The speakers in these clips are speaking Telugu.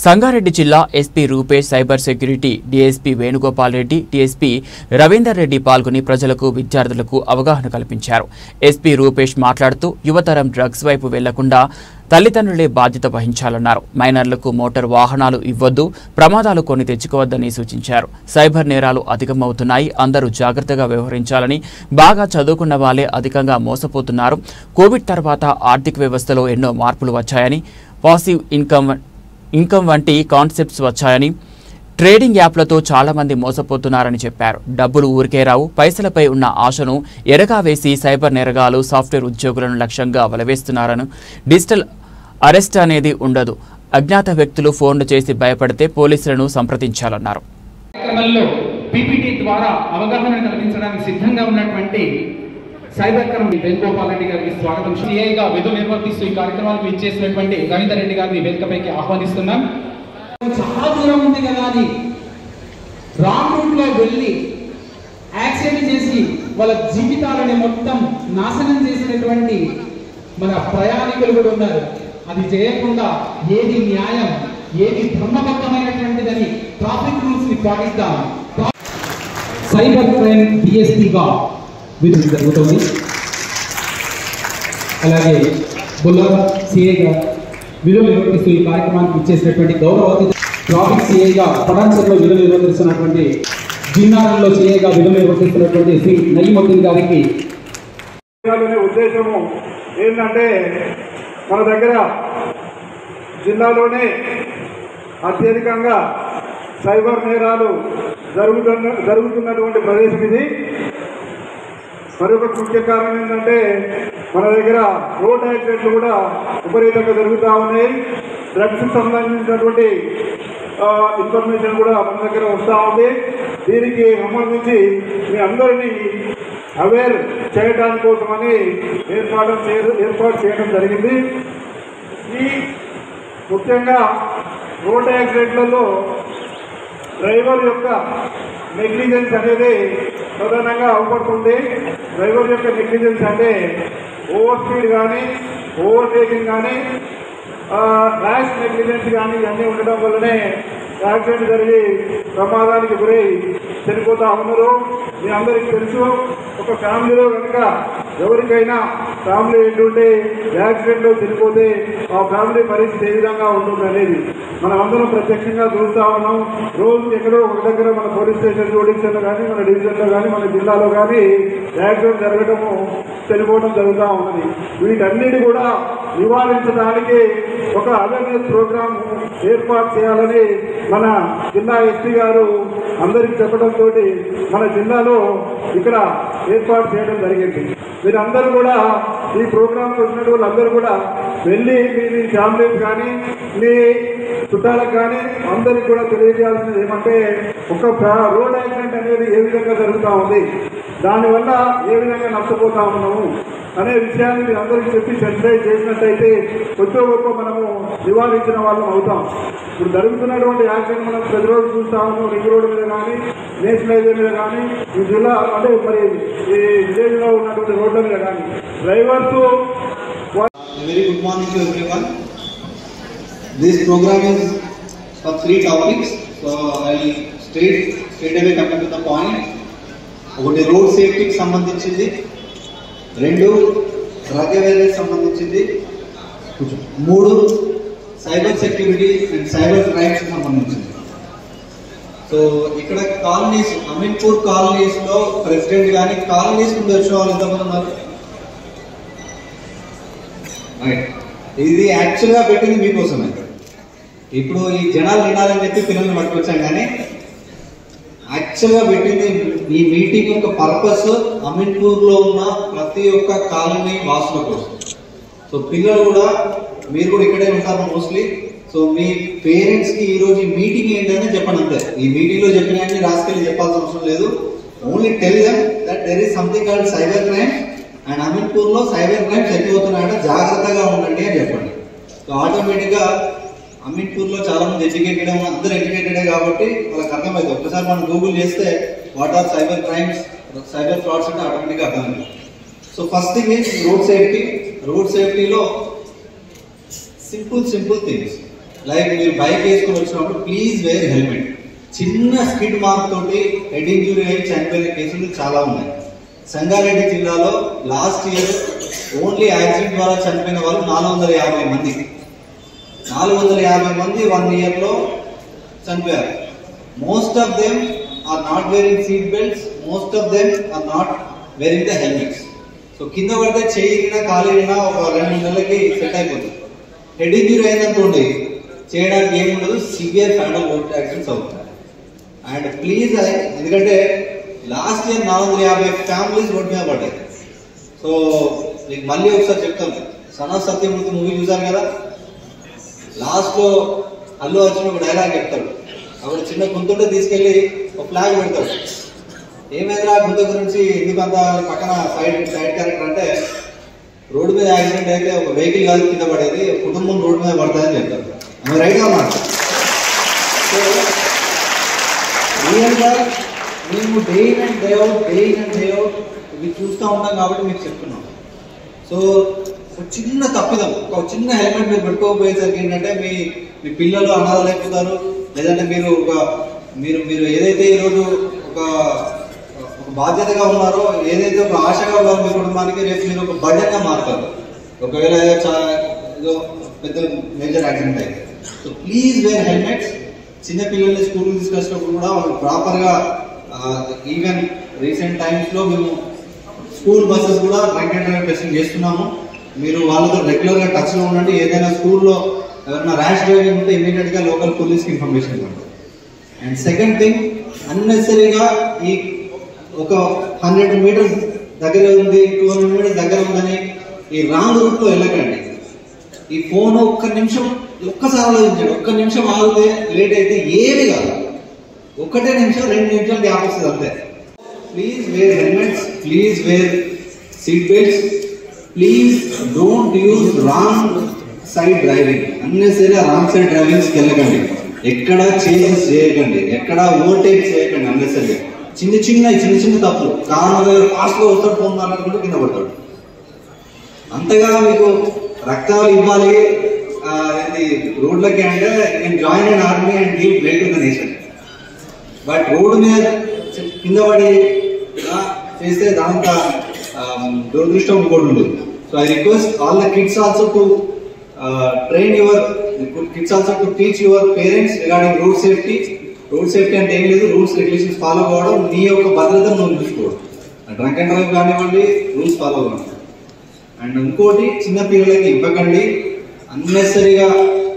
సంగారెడ్డి జిల్లా SP Rupesh, cyber security DSP Venugopal Reddy, DSP Ravinder Reddy పాల్గొని ప్రజలకు, విద్యార్థులకు అవగాహన కల్పించారు. ఎస్పీ రూపేష్ మాట్లాడుతూ యువతరం డ్రగ్స్ వైపు వెళ్లకుండా తల్లిదండ్రులే బాధ్యత వహించాలన్నారు. మైనర్లకు మోటార్ వాహనాలు ఇవ్వొద్దు, ప్రమాదాలు కొని తెచ్చుకోవద్దని సూచించారు. సైబర్ నేరాలు అధికమవుతున్నాయి, అందరూ జాగ్రత్తగా వ్యవహరించాలని, బాగా చదువుకున్న వాళ్లే అధికంగా మోసపోతున్నారు. కోవిడ్ తర్వాత ఆర్థిక వ్యవస్థలో ఎన్నో మార్పులు వచ్చాయని, పాసివ్ ఇన్కమ్ వంటి కాన్సెప్ట్స్ వచ్చాయని, ట్రేడింగ్ యాప్లతో చాలా మంది మోసపోతున్నారని చెప్పారు. డబ్బులు ఊరికే రావు, పైసలపై ఉన్న ఆశను ఎరగా వేసి సైబర్ నేరగాలు సాఫ్ట్వేర్ ఉద్యోగులను లక్ష్యంగా వలవేస్తున్నారని, డిజిటల్ అరెస్ట్ అనేది ఉండదు, అజ్ఞాత వ్యక్తులు ఫోన్లు చేసి భయపడితే పోలీసులను సంప్రదించాలన్నారు. పీపీటీ ద్వారా అవగాహన కల్పించడానికి సిద్ధంగా ఉన్నటువంటి సైబర్ క్రైమ్ వేణుగోపాల్ రెడ్డి గారికి స్వాగతం. సిఐగా విధులు నిర్వర్తిస్తూ ఈ కార్యక్రమానికి ఇచ్చేసినటువంటి రవీందర్ రెడ్డి గారిని వేదికపైకి ఆహ్వానిస్తున్నాం. చాలా దూరం ఉంది కదా అని రాంగ్ రూట్ లో వెళ్ళి యాక్సిడెంట్ చేసి వాళ్ళ జీవితాలని మొత్తం నాశనం చేసినటువంటి మన ప్రయాణికులు కూడా ఉన్నారు. అది చేయకుండా ఏది న్యాయం, ఏది ధర్మబద్ధమైనటువంటిదని ట్రాఫిక్ రూల్స్ ని పాటిద్దాం. సైబర్ క్రైమ్ డిఎస్పీగా విధులు జరుగుతుంది. అలాగే బుల్లార సిఐగా విధులు నిర్వర్తిస్తూ ఈ కార్యక్రమానికి ఇచ్చేసినటువంటి గౌరవాతీత ట్రాఫిక్ సిఐగా పటాన్చెరులో విధులు నిర్వర్తిస్తున్నటువంటి, జిన్నారంలో సిఐగా విధులు నిర్వర్తిస్తున్నటువంటి శ్రీ నయీముద్దీన్ గారికి ఉద్దేశము ఏంటంటే, మన దగ్గర జిల్లాలోనే అత్యధికంగా సైబర్ నేరాలు జరుగుతున్నటువంటి ప్రదేశం ఇది. మరొక ముఖ్య కారణం ఏంటంటే, మన దగ్గర రోడ్ యాక్సిడెంట్లు కూడా విపరీతంగా జరుగుతూ ఉన్నాయి. డ్రగ్స్కి సంబంధించినటువంటి ఇన్ఫర్మేషన్ కూడా మన దగ్గర వస్తూ ఉంది. దీనికి సంబంధించి మీ అందరినీ అవేర్ చేయడానికి కోసమని ఏర్పాటు చేయడం జరిగింది. ఈ ముఖ్యంగా రోడ్ యాక్సిడెంట్లలో డ్రైవర్ యొక్క నెగ్లిజెన్స్ అనేది ప్రధానంగా అవపడుతుంది. డ్రైవర్ యొక్క నెగ్లిజెన్స్ అంటే ఓవర్ స్పీడ్ కానీ, ఓవర్టేకింగ్ కానీ, ర్యాష్ నెగ్లిజెన్స్ కానీ ఇవన్నీ ఉండడం వల్లనే యాక్సిడెంట్ జరిగి ప్రమాదానికి గురై చనిపోతూ ఉన్నారు. మీ అందరికీ తెలుసు, ఒక ఫ్యామిలీలో కనుక ఎవరికైనా ఫ్యామిలీ ఏంటంటే యాక్సిడెంట్లో చనిపోతే ఆ ఫ్యామిలీ పరిస్థితి ఏ విధంగా ఉంటుంది అనేది మనం అందరం ప్రత్యక్షంగా చూస్తూ ఉన్నాం. రోజు ఎక్కడో ఒక దగ్గర మన పోలీస్ స్టేషన్ జోడించలో కానీ, మన డివిజన్లో కానీ, మన జిల్లాలో కానీ యాక్సిడెంట్ జరగడము, చనిపోవడం జరుగుతూ ఉన్నది. వీటన్నిటి కూడా నివారించడానికి ఒక అవేర్నెస్ ప్రోగ్రామ్ ఏర్పాటు చేయాలని మన జిల్లా ఎస్పీ గారు అందరికీ చెప్పడంతో మన జిల్లాలో ఇక్కడ ఏర్పాటు చేయడం జరిగింది. మీరందరూ కూడా ఈ ప్రోగ్రాంకి వచ్చిన వాళ్ళందరూ కూడా వెళ్ళి మీ ఫ్యామిలీస్ కానీ, మీ చుట్టాలకు కానీ అందరికి కూడా తెలియజేయాల్సింది ఏమంటే, ఒక రోడ్ యాక్సిడెంట్ అనేది ఏ విధంగా జరుగుతూ ఉంది, దానివల్ల ఏ విధంగా నష్టపోతా ఉన్నాము అనే విషయాన్ని మీరు అందరికీ చెప్పి సెన్సిటైజ్ చేసినట్టయితే కొంచెం గొప్ప మనము నివారించిన వాళ్ళం అవుతాం. ఇప్పుడు జరుగుతున్నటువంటి యాక్సిడెంట్ మనం ప్రతిరోజు చూస్తూ ఉన్నాం. రింగ్ రోడ్డు మీద కానీ, నేషనల్ హైవే మీద కానీ, ఈ జిల్లా అంటే మరి ఈ విలేజ్లో ఉన్నటువంటి రోడ్ల మీద కానీ drivers. Very good morning to everyone. This program is for 3 topics. So I will straight away come to the point. ఒకటి రోడ్ సేఫ్టీకి సంబంధించింది, 2 డ్రగ్ అవేర్నెస్ సంబంధించింది, 3 cyber security and cyber crimes సంబంధించింది. సో ఇక్కడ కాలనీస్, అమీన్పూర్ కాలనీస్లో ప్రెసిడెంట్ కానీ కాలనీస్ ముందు వచ్చిన వాళ్ళు ఎంతమంది ఉన్నారు? ఇది యాక్చువల్గా పెట్టింది మీకోసమే. ఇప్పుడు ఈ జనాలు వినాలని చెప్పి పిల్లల్ని పట్టుకొచ్చాం, కానీ యాక్చువల్గా పెట్టింది ఈ మీటింగ్ యొక్క పర్పస్ అమీన్పూర్లో ఉన్న ప్రతి ఒక్క కాలనీ వాసుల కోసం. సో పిల్లలు కూడా, మీరు కూడా ఇక్కడే ఉంటారు మోస్ట్లీ. సో మీ పేరెంట్స్కి ఈరోజు ఈ మీటింగ్ ఏంటని చెప్పండి అంతే. ఈ మీటింగ్లో చెప్పినవన్నీ రాసుకెళ్ళి చెప్పాల్సిన అవసరం లేదు. Only tell them that there is something called cyber crime and అమీన్పూర్లో సైబర్ క్రైమ్స్ ఎక్కువ అవుతున్నాయంటే జాగ్రత్తగా ఉండండి అని చెప్పండి. సో ఆటోమేటిక్గా అమీన్పూర్లో చాలా మంది ఎడ్యుకేటెడ్, అందరూ ఎడ్యుకేటెడే కాబట్టి వాళ్ళకి అర్థమవుతుంది. ఒక్కసారి మనం గూగుల్ చేస్తే what are cyber crimes, cyber frauds అంటే ఆటోమేటిక్గా అర్థమైంది. So first thing is road safety. Road సేఫ్టీలో సింపుల్ థింగ్స్. లైక్ మీరు బైక్ వేసుకొని వచ్చినప్పుడు ప్లీజ్ వేర్ హెల్మెట్. చిన్న స్కిడ్ మార్క్ తోటి హెడ్ ఇంజురీ అయి చనిపోయిన కేసులు చాలా ఉన్నాయి. సంగారెడ్డి జిల్లాలో లాస్ట్ ఇయర్ ఓన్లీ యాక్సిడెంట్ ద్వారా చనిపోయిన వాళ్ళు 450 మంది. 450 మంది 1 year లో చనిపోయారు. Most of them are not wearing seat belts, most of them are not wearing the helmets. So కింద పడితే చేయినా కాలినా ఒక 2 నెలలకి సెట్ అయిపోతుంది. హెడ్ ఇంజురీ అయినట్టుండి చేయడానికి ఏముండదు, సివియర్ ఫ్యాటల్ రోడ్ యాక్సిడెంట్స్ అవుతాయి. అండ్ ప్లీజ్, ఎందుకంటే లాస్ట్ ఇయర్ 450 ఫ్యామిలీస్ రోడ్ మీద పడ్డాయి. సో మీకు మళ్ళీ ఒకసారి చెప్తాను, సన్ ఆఫ్ సత్యమూర్తి మూవీ చూసారు కదా, లాస్ట్ లో అల్లు అర్జున్ ఒక డైలాగ్ చెప్తాడు. అక్కడ చిన్న గుంతుంటే తీసుకెళ్లి ఒక ఫ్లాగ్ పెడతాడు. ఏమైందిరా గుంత గురించి ఎందుకంత పక్కన సైడ్ క్యారెక్టర్ అంటే, రోడ్డు మీద యాక్సిడెంట్ అయితే ఒక వెహికల్ కాదు కింద పడేది, కుటుంబం రోడ్డు మీద పడతాయని చెప్తారు. రైట్ అన్నమాట. సో రియల్గా మేము day in and day out ఇవి చూస్తూ ఉంటాం కాబట్టి మీకు చెప్తున్నాం. సో ఒక చిన్న తప్పిదం, ఒక చిన్న హెల్మెట్ మీరు పెట్టుకోకపోయేసరికి ఏంటంటే మీ పిల్లలు అనాథలు అయిపోతారు. లేదంటే మీరు ఏదైతే ఈరోజు ఒక బాధ్యతగా ఉన్నారో, ఏదైతే ఒక ఆశగా ఉన్నారో మీ కుటుంబానికి, రేపు మీరు ఒక బడ్జెట్గా మారుతారు ఒకవేళ ఏదో పెద్ద మేజర్ యాక్సిడెంట్ అయితే. So please wear helmets. చిన్న పిల్లల్ని స్కూల్కి తీసుకొచ్చినప్పుడు కూడా వాళ్ళు ప్రాపర్గా, ఈవెన్ రీసెంట్ టైమ్స్లో మేము స్కూల్ బస్సెస్ కూడా డ్రంక్ అండ్ డ్రైవ్ టెస్టింగ్ చేస్తున్నాము. మీరు వాళ్ళతో రెగ్యులర్గా టచ్లో ఉండండి. ఏదైనా స్కూల్లో ఎవరైనా ర్యాష్ డ్రైవింగ్ ఉంటే ఇమీడియట్గా లోకల్ పోలీస్కి ఇన్ఫర్మేషన్ ఇవ్వండి. అండ్ సెకండ్ థింగ్, అన్నెసరీగా ఈ ఒక 100 meters దగ్గర ఉంది, 200 meters దగ్గర ఉందని ఈ రాంగ్ రూట్లో వెళ్ళకండి. ఈ ఫోన్ ఒక్కసారి ఆలోచించండి. 1 నిమిషం ఆగితే లేట్ అయితే ఏమి కాదు, 1 నిమిషం 2 నిమిషాలు గ్యాప్ వస్తుంది అంతే. Please wear helmets, please wear seat belts, please don't use wrong side driving. Unnecessary wrong side డ్రైవింగ్స్కి వెళ్ళకండి. ఎక్కడ చేంజెస్ చేయకండి, ఎక్కడ ఓవర్టేక్ చేయకండి. అన్నెసరీ చిన్న తప్పులు, కారణం ఫాస్ట్గా వస్తాడు, ఫోన్ మాట్లాడుకుంటూ కింద పడతాడు. అంతగా మీకు రక్తాలు ఇవ్వాలి రోడ్లకి అంటే నేను జాయిన్ అయిన army and give break to the nation. But road మీద కింద పడి చేస్తే దాంతో దురదృష్టం కూడా ఉండదు. So I request all the kids also to train your kids also to teach your parents regarding road safety. Road safety అంటే ఏం లేదు, రూల్స్ రెగ్యులేషన్స్ ఫాలో కావడం, నీ యొక్క భద్రతను నువ్వు చూసుకోవడం. డ్రంక్ అండ్ డ్రైవ్ కానివ్వండి, రూల్స్ ఫాలో కావాలి. అండ్ ఇంకోటి, చిన్న పిల్లలకి ఇవ్వకండి. అన్నెసరీగా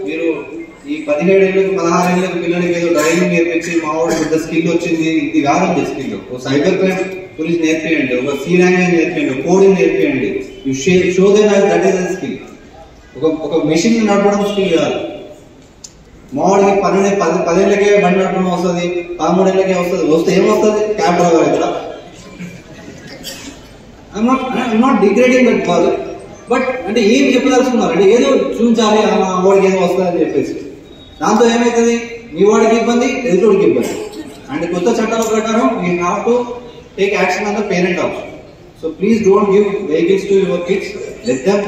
మీరు ఈ 17 ఏళ్ళకి 16 ఏళ్ళకి పిల్లలకి ఏదో డ్రైవింగ్ నేర్పించి మావాడు పెద్ద స్కిల్ వచ్చింది, ఇది కాదండి స్కిల్. ఒక సైబర్ క్రైమ్ పోలీస్ నేర్పియండి, ఒక సి లాంగ్వేజ్ నేర్పియండి, కోడింగ్ నేర్పియండి. You show them that is the skill. ఒక మెషిన్ నడపడం స్కిల్ కాదు. మావాడికి 10 ఏళ్ళకే బండి నడపడం వస్తుంది, 13 ఏళ్ళకే వస్తే ఏమొస్తుంది? క్యాబ్ డ్రైవర్ అవుతారా? I'm not degrading that father, but అంటే ఏం చెప్పదలుచుకున్నారు అంటే ఏదో చూపించాలి, వాడికి ఏదో వస్తుంది అని చెప్పేసి. దాంతో ఏమవుతుంది? మీ వాడికి ఇబ్బంది, ఎదుటివాడికి ఇబ్బంది. అండ్ కొత్త చట్టాల ప్రకారం we have to take action on the parent also. So please don't give vehicles to your kids. Let them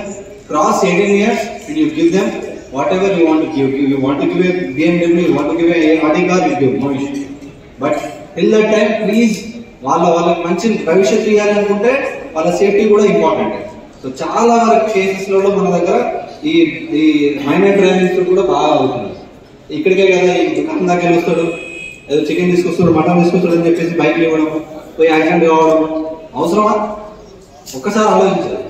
cross 18 years and you give them whatever you want to give. If you want to give a BMW, you want to give a Audi car, you give, no issue. But till that time, please, వాళ్ళకి మంచి భవిష్యత్తు ఇవ్వాలనుకుంటే వాళ్ళ సేఫ్టీ కూడా ఇంపార్టెంట్. సో చాలా వరకు కేసెస్లలో మన దగ్గర ఈ మైనర్ డ్రైవింగ్స్ కూడా బాగా అవుతుంది. ఇక్కడికే కదా ఈ దుకాణం దాకా వస్తాడు, ఏదో చికెన్ తీసుకొస్తాడు, మటన్ తీసుకొస్తాడు అని చెప్పేసి బైక్లు ఇవ్వడం, పోయి యాక్సిడెంట్ కావడం అవసరమా? ఒక్కసారి ఆలోచించాలి.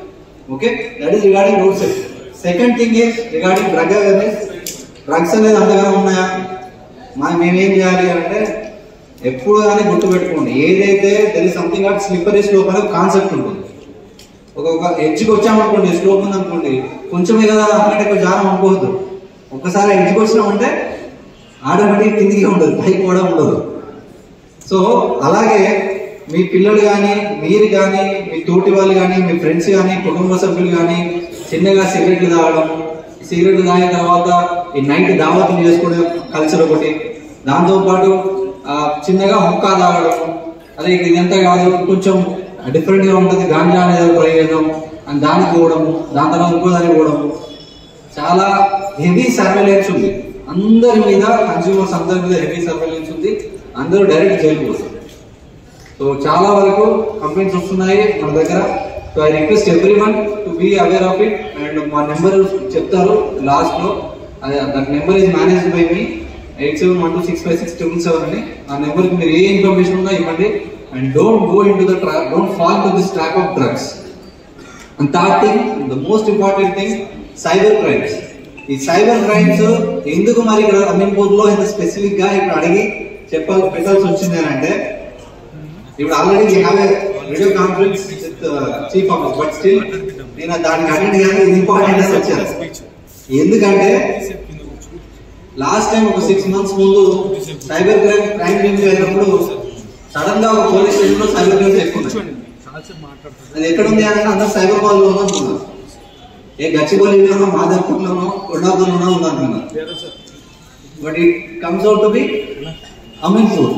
Okay, that is regarding road safety. Second thing is regarding drug awareness. Drugs అనేది అంతగానో ఉన్నాయా? మేమేం చేయాలి అంటే, ఎప్పుడు కానీ గుర్తుపెట్టుకోండి, ఏదైతే there is something at slippery slope అనే కాన్సెప్ట్ ఉంటుంది. ఒక ఎడ్జ్కి వచ్చామనుకోండి, స్లోప్ ఉంది అనుకోండి, కొంచెమే కదా అంటే జారం అనుకోవద్దు. ఒక్కసారి ఎడ్జ్కి వచ్చినామంటే ఆటోమేటిక్ కిందికి ఉండదు, పైకి కూడా ఉండదు. సో అలాగే మీ పిల్లలు కానీ, మీరు కానీ, మీ తోటి వాళ్ళు కానీ, మీ ఫ్రెండ్స్ కానీ, కుటుంబ సభ్యులు కానీ చిన్నగా సిగరెట్లు తాగడం, సిగరెట్లు తాగిన తర్వాత ఈ నైట్ దావతులు చేసుకోవడం కల్చర్ ఒకటి, దాంతోపాటు చిన్నగా హుక్కా తాగడం, అదే ఇదంతా కాదు కొంచెం డిఫరెంట్ గా ఉంటుంది, గాంజా అనేది ట్రై చేయడం అని దానికి పోవడము, దాని తర్వాత ఇంకో దానికి పోవడము, చాలా హెవీ సర్వేలెన్స్ ఉంది. అందరి మీద, కన్స్యూమర్స్ అందరి మీద హెవీ సర్వేలెన్స్ ఉంది, అందరూ డైరెక్ట్ జైలు పోతారు. సో చాలా వరకు కంప్లైంట్స్ వస్తున్నాయి మన దగ్గర. So I request everyone to be aware of it. And మా నెంబర్ చెప్తారు లాస్ట్ లో, that number is managed by me, 8712656777 అని. ఆ నెంబర్ కి మీరు ఏ ఇన్ఫర్మేషన్ ఉన్నా ఇవ్వండి. And don't go in to the trap, don't fall to this trap of drugs. And third thing, the most important thing, cyber crimes. ఈ సైబర్ క్రైమ్స్ ఎందుకు మరి ఇక్కడ అమీన్పూర్ లో ఇంత స్పెసిఫిక్ గా ఇప్పుడు అడిగి పెట్టాల్సి వచ్చింది అని అంటే, ఇప్పుడు already video conference with chief office, but still నేను దానికి అటెండ్ కానీ ఇది ఇంపార్టెంట్ అని వచ్చాను. ఎందుకంటే లాస్ట్ టైం ఒక 6 months ముందు సైబర్ క్రైమ్ టీమ్ అయినప్పుడు సడన్ గా ఒక పోలీస్ స్టేషన్ లో సైబర్ క్రైమ్స్ ఎక్కువ ఉన్నాయి. అది ఎక్కడ ఉంది అంటే అందరూ సైబర్ కాల్ లో ఉన్నారు. ఏ గచ్చిబౌలిలోనో, మాధవ్పూర్లోనో, కొండాపూర్లోనో ఉందనుకున్నారు. But it comes out to be Ameenpur.